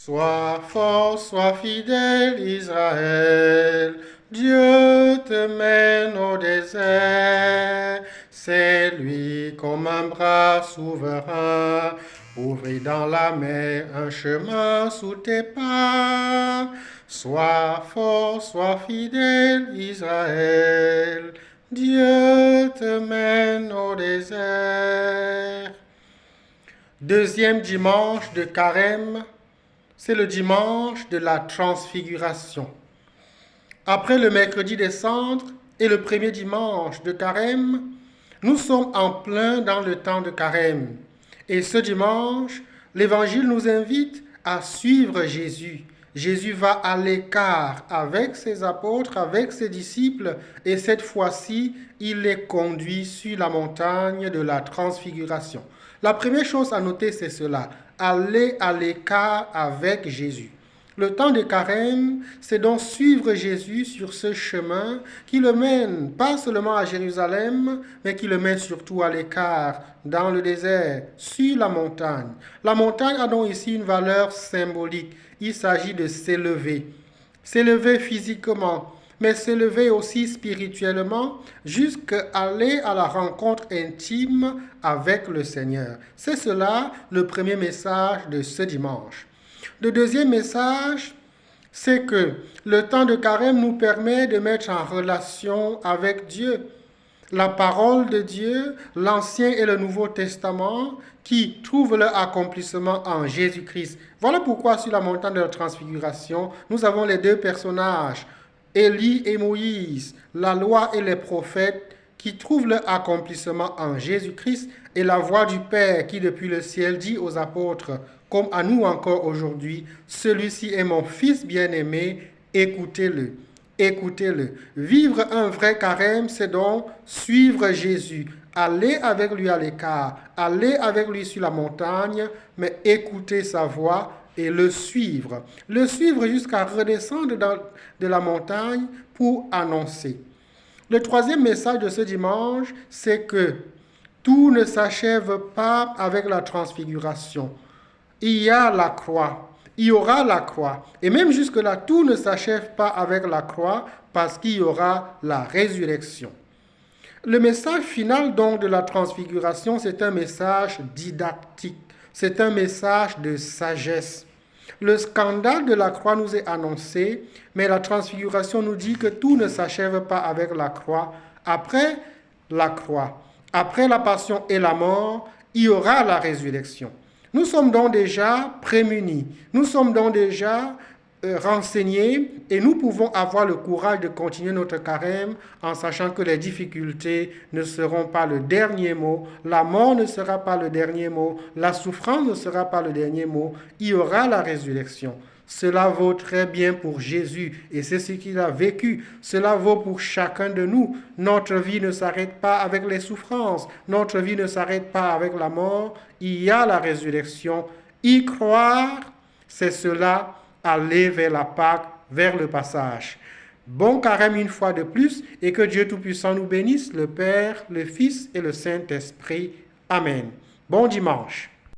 Sois fort, sois fidèle, Israël. Dieu te mène au désert. C'est lui comme un bras souverain. Ouvrit dans la mer un chemin sous tes pas. Sois fort, sois fidèle, Israël. Dieu te mène au désert. Deuxième dimanche de Carême, c'est le dimanche de la transfiguration. Après le mercredi des cendres et le premier dimanche de Carême, nous sommes en plein dans le temps de Carême. Et ce dimanche, l'Évangile nous invite à suivre Jésus. Jésus va à l'écart avec ses apôtres, avec ses disciples, et cette fois-ci, il les conduit sur la montagne de la transfiguration. La première chose à noter, c'est cela, aller à l'écart avec Jésus. Le temps de Carême, c'est donc suivre Jésus sur ce chemin qui le mène pas seulement à Jérusalem, mais qui le mène surtout à l'écart, dans le désert, sur la montagne. La montagne a donc ici une valeur symbolique. Il s'agit de s'élever. S'élever physiquement, mais s'élever aussi spirituellement, jusqu'à aller à la rencontre intime avec le Seigneur. C'est cela le premier message de ce dimanche. Le deuxième message, c'est que le temps de Carême nous permet de mettre en relation avec Dieu. La parole de Dieu, l'Ancien et le Nouveau Testament, qui trouvent leur accomplissement en Jésus-Christ. Voilà pourquoi sur la montagne de la transfiguration, nous avons les deux personnages, Élie et Moïse, la loi et les prophètes, qui trouvent leur accomplissement en Jésus-Christ, et la voix du Père qui depuis le ciel dit aux apôtres, comme à nous encore aujourd'hui, celui-ci est mon Fils bien-aimé, écoutez-le. Écoutez-le. Vivre un vrai carême, c'est donc suivre Jésus, aller avec lui à l'écart, aller avec lui sur la montagne, mais écouter sa voix et le suivre. Le suivre jusqu'à redescendre de la montagne pour annoncer. Le troisième message de ce dimanche, c'est que tout ne s'achève pas avec la transfiguration. Il y a la croix. Il y aura la croix. Et même jusque-là, tout ne s'achève pas avec la croix parce qu'il y aura la résurrection. Le message final donc de la transfiguration, c'est un message didactique. C'est un message de sagesse. Le scandale de la croix nous est annoncé, mais la transfiguration nous dit que tout ne s'achève pas avec la croix. Après la croix, après la passion et la mort, il y aura la résurrection. Nous sommes donc déjà prémunis, nous sommes donc déjà renseignés et nous pouvons avoir le courage de continuer notre carême en sachant que les difficultés ne seront pas le dernier mot, la mort ne sera pas le dernier mot, la souffrance ne sera pas le dernier mot, il y aura la résurrection. Cela vaut très bien pour Jésus et c'est ce qu'il a vécu. Cela vaut pour chacun de nous. Notre vie ne s'arrête pas avec les souffrances. Notre vie ne s'arrête pas avec la mort. Il y a la résurrection. Y croire, c'est cela, aller vers la Pâque, vers le passage. Bon carême une fois de plus et que Dieu Tout-Puissant nous bénisse, le Père, le Fils et le Saint-Esprit. Amen. Bon dimanche.